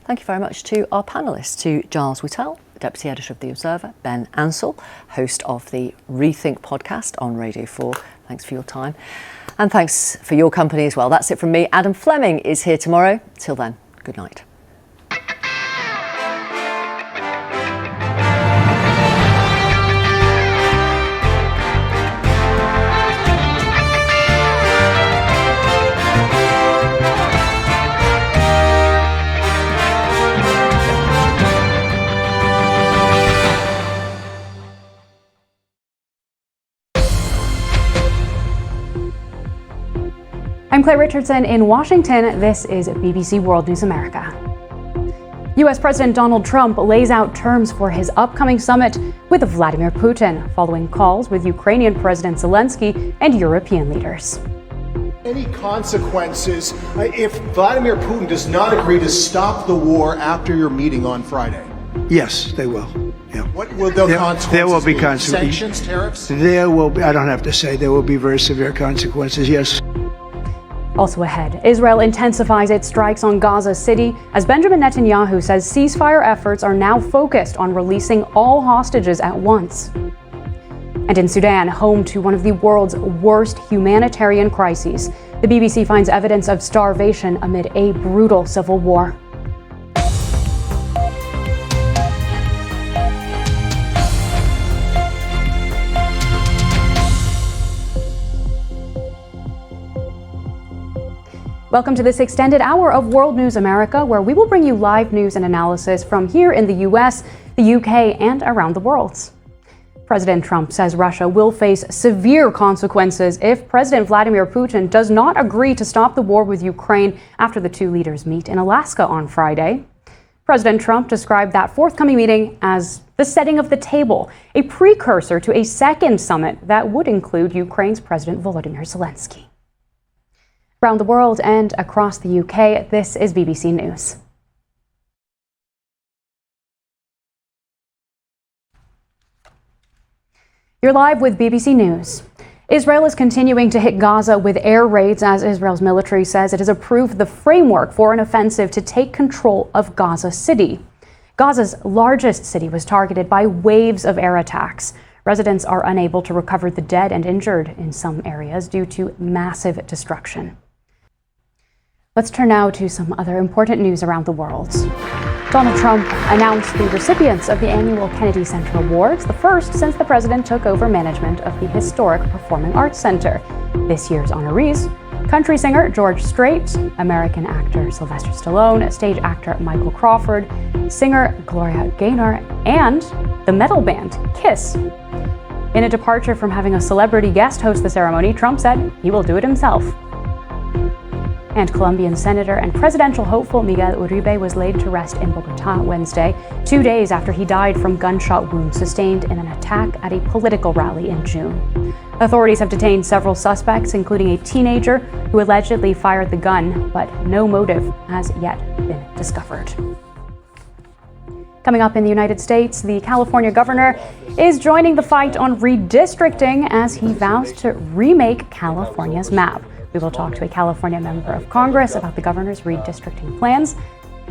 Thank you very much to our panellists, to Giles Whittell, Deputy Editor of The Observer, Ben Ansell, host of the Rethink podcast on Radio 4. Thanks for your time. And thanks for your company as well. That's it from me. Adam Fleming is here tomorrow. Till then, good night. I'm Clare Richardson in Washington. This is BBC World News America. U.S. President Donald Trump lays out terms for his upcoming summit with Vladimir Putin, following calls with Ukrainian President Zelensky and European leaders. Any consequences if Vladimir Putin does not agree to stop the war after your meeting on Friday? Yes, they will. Yeah. What will those consequences there will be be? consequences. Sanctions, tariffs? There will be, I don't have to say, there will be very severe consequences, yes. Also ahead, Israel intensifies its strikes on Gaza City as Benjamin Netanyahu says ceasefire efforts are now focused on releasing all hostages at once. And in Sudan, home to one of the world's worst humanitarian crises, the BBC finds evidence of starvation amid a brutal civil war. Welcome to this extended hour of World News America, where we will bring you live news and analysis from here in the US, the UK, and around the world. President Trump says Russia will face severe consequences if President Vladimir Putin does not agree to stop the war with Ukraine after the two leaders meet in Alaska on Friday. President Trump described that forthcoming meeting as the setting of the table, a precursor to a second summit that would include Ukraine's President Volodymyr Zelensky. Around the world and across the UK, this is BBC News. You're live with BBC News. Israel is continuing to hit Gaza with air raids as Israel's military says it has approved the framework for an offensive to take control of Gaza City. Gaza's largest city was targeted by waves of air attacks. Residents are unable to recover the dead and injured in some areas due to massive destruction. Let's turn now to some other important news around the world. Donald Trump announced the recipients of the annual Kennedy Center Awards, the first since the president took over management of the historic Performing Arts Center. This year's honorees: country singer George Strait, American actor Sylvester Stallone, stage actor Michael Crawford, singer Gloria Gaynor, and the metal band Kiss. In a departure from having a celebrity guest host the ceremony, Trump said he will do it himself. And Colombian Senator and presidential hopeful Miguel Uribe was laid to rest in Bogotá Wednesday, 2 days after he died from gunshot wounds sustained in an attack at a political rally in June. Authorities have detained several suspects, including a teenager who allegedly fired the gun, but no motive has yet been discovered. Coming up in the United States, the California governor is joining the fight on redistricting as he vows to remake California's map. We will talk to a California member of Congress about the governor's redistricting plans.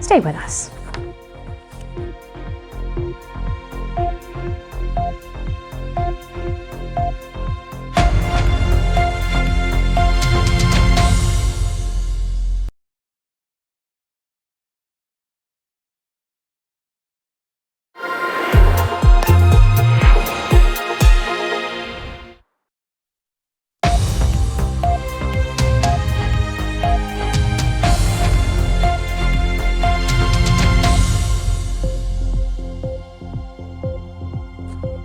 Stay with us.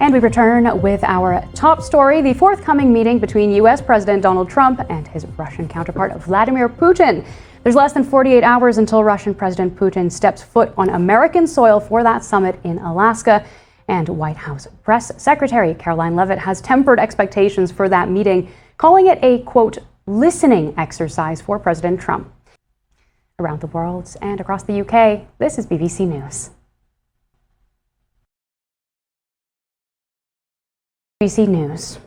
And we return with our top story, the forthcoming meeting between U.S. President Donald Trump and his Russian counterpart Vladimir Putin. There's less than 48 hours until Russian President Putin steps foot on American soil for that summit in Alaska. And White House Press Secretary Caroline Leavitt has tempered expectations for that meeting, calling it a, quote, listening exercise for President Trump. Around the world and across the UK, this is BBC News. BBC News.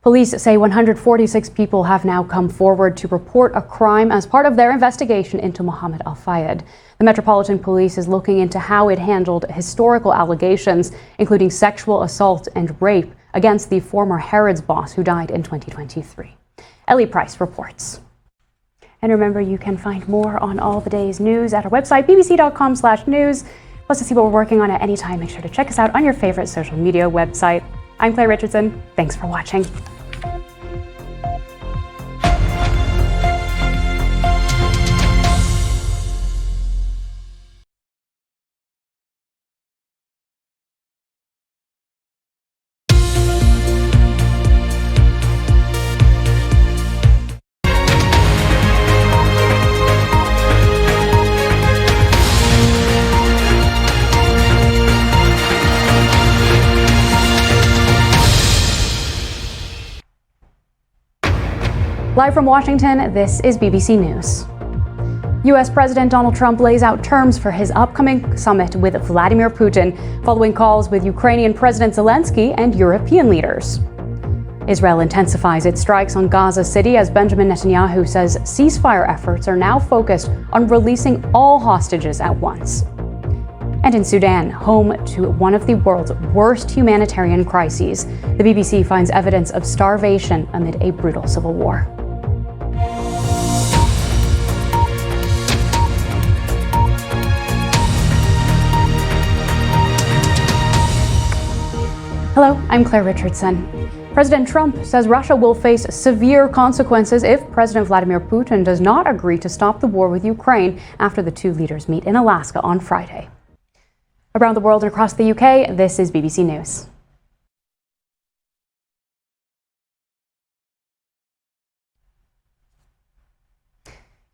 Police say 146 people have now come forward to report a crime as part of their investigation into Mohammed Al-Fayed. The Metropolitan Police is looking into how it handled historical allegations, including sexual assault and rape, against the former Harrods boss who died in 2023. Ellie Price reports. And remember, you can find more on all the day's news at our website, bbc.com/news. Plus, to see what we're working on at any time, make sure to check us out on your favorite social media website. I'm Clare Richardson. Thanks for watching. Live from Washington, this is BBC News. U.S. President Donald Trump lays out terms for his upcoming summit with Vladimir Putin, following calls with Ukrainian President Zelensky and European leaders. Israel intensifies its strikes on Gaza City as Benjamin Netanyahu says ceasefire efforts are now focused on releasing all hostages at once. And in Sudan, home to one of the world's worst humanitarian crises, the BBC finds evidence of starvation amid a brutal civil war. Hello, I'm Clare Richardson. President Trump says Russia will face severe consequences if President Vladimir Putin does not agree to stop the war with Ukraine after the two leaders meet in Alaska on Friday. Around the world and across the UK, this is BBC News.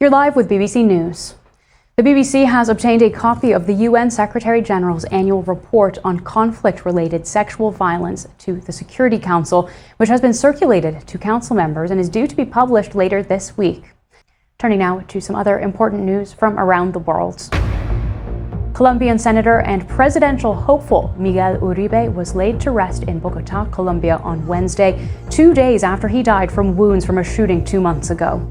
You're live with BBC News. The BBC has obtained a copy of the UN Secretary-General's annual report on conflict-related sexual violence to the Security Council, which has been circulated to council members and is due to be published later this week. Turning now to some other important news from around the world. Colombian Senator and presidential hopeful Miguel Uribe was laid to rest in Bogotá, Colombia on Wednesday, 2 days after he died from wounds from a shooting 2 months ago.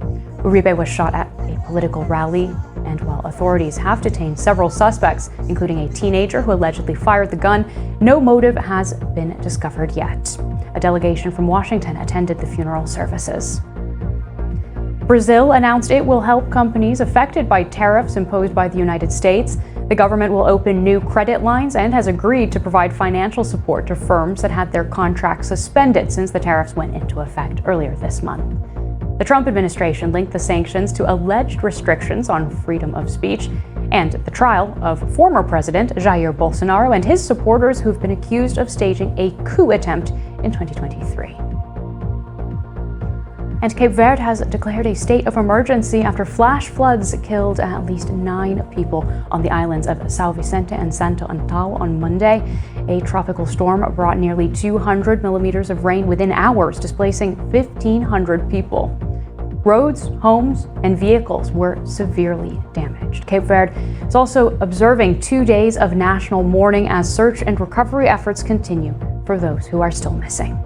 Uribe was shot at a political rally, and while authorities have detained several suspects, including a teenager who allegedly fired the gun, no motive has been discovered yet. A delegation from Washington attended the funeral services. Brazil announced it will help companies affected by tariffs imposed by the United States. The government will open new credit lines and has agreed to provide financial support to firms that had their contracts suspended since the tariffs went into effect earlier this month. The Trump administration linked the sanctions to alleged restrictions on freedom of speech and the trial of former President Jair Bolsonaro and his supporters who've been accused of staging a coup attempt in 2023. And Cape Verde has declared a state of emergency after flash floods killed at least 9 people on the islands of São Vicente and Santo Antão on Monday. A tropical storm brought nearly 200 millimeters of rain within hours, displacing 1,500 people. Roads, homes, and vehicles were severely damaged. Cape Verde is also observing 2 days of national mourning as search and recovery efforts continue for those who are still missing.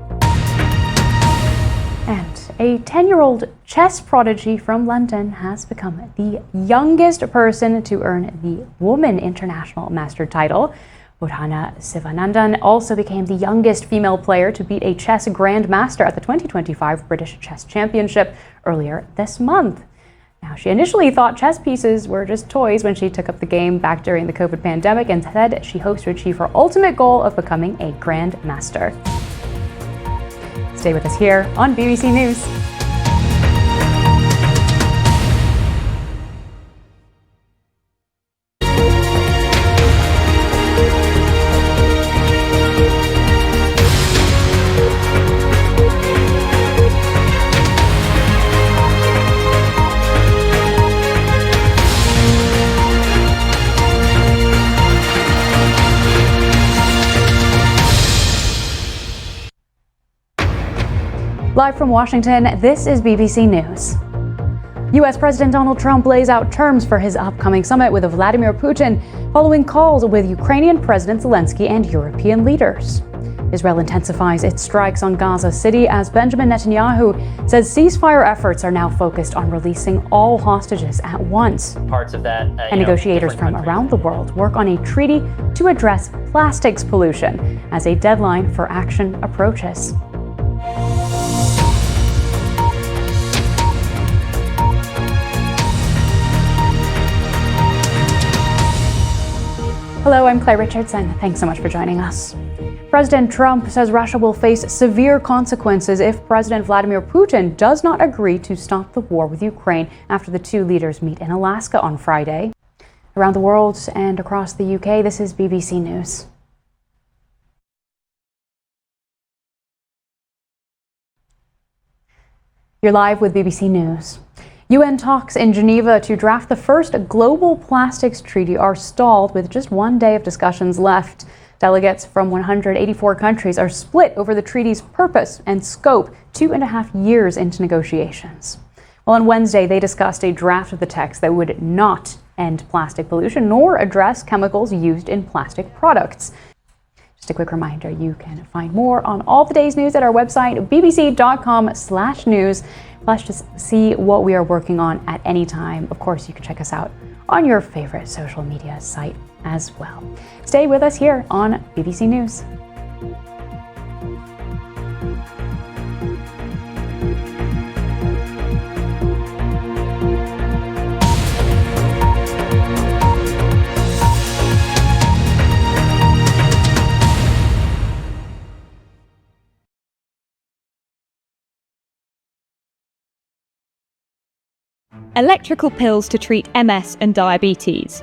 And a 10-year-old chess prodigy from London has become the youngest person to earn the Woman International Master title. Bodhana Sivanandan also became the youngest female player to beat a chess grandmaster at the 2025 British Chess Championship earlier this month. Now, she initially thought chess pieces were just toys when she took up the game back during the COVID pandemic and said she hopes to achieve her ultimate goal of becoming a grandmaster. Stay with us here on BBC News. Live from Washington, this is BBC News. U.S. President Donald Trump lays out terms for his upcoming summit with Vladimir Putin following calls with Ukrainian President Zelensky and European leaders. Israel intensifies its strikes on Gaza City as Benjamin Netanyahu says ceasefire efforts are now focused on releasing all hostages at once. Parts of that, and negotiators from around the world work on a treaty to address plastics pollution as a deadline for action approaches. Hello, I'm Clare Richardson. Thanks so much for joining us. President Trump says Russia will face severe consequences if President Vladimir Putin does not agree to stop the war with Ukraine after the two leaders meet in Alaska on Friday. Around the world and across the UK, this is BBC News. You're live with BBC News. UN talks in Geneva to draft the first global plastics treaty are stalled with just one day of discussions left. Delegates from 184 countries are split over the treaty's purpose and scope 2.5 years into negotiations. Well, on Wednesday, they discussed a draft of the text that would not end plastic pollution nor address chemicals used in plastic products. Just a quick reminder, you can find more on all the day's news at our website, bbc.com/news. Plus, just see what we are working on at any time. Of course, you can check us out on your favorite social media site as well. Stay with us here on BBC News. Electrical pills to treat MS and diabetes.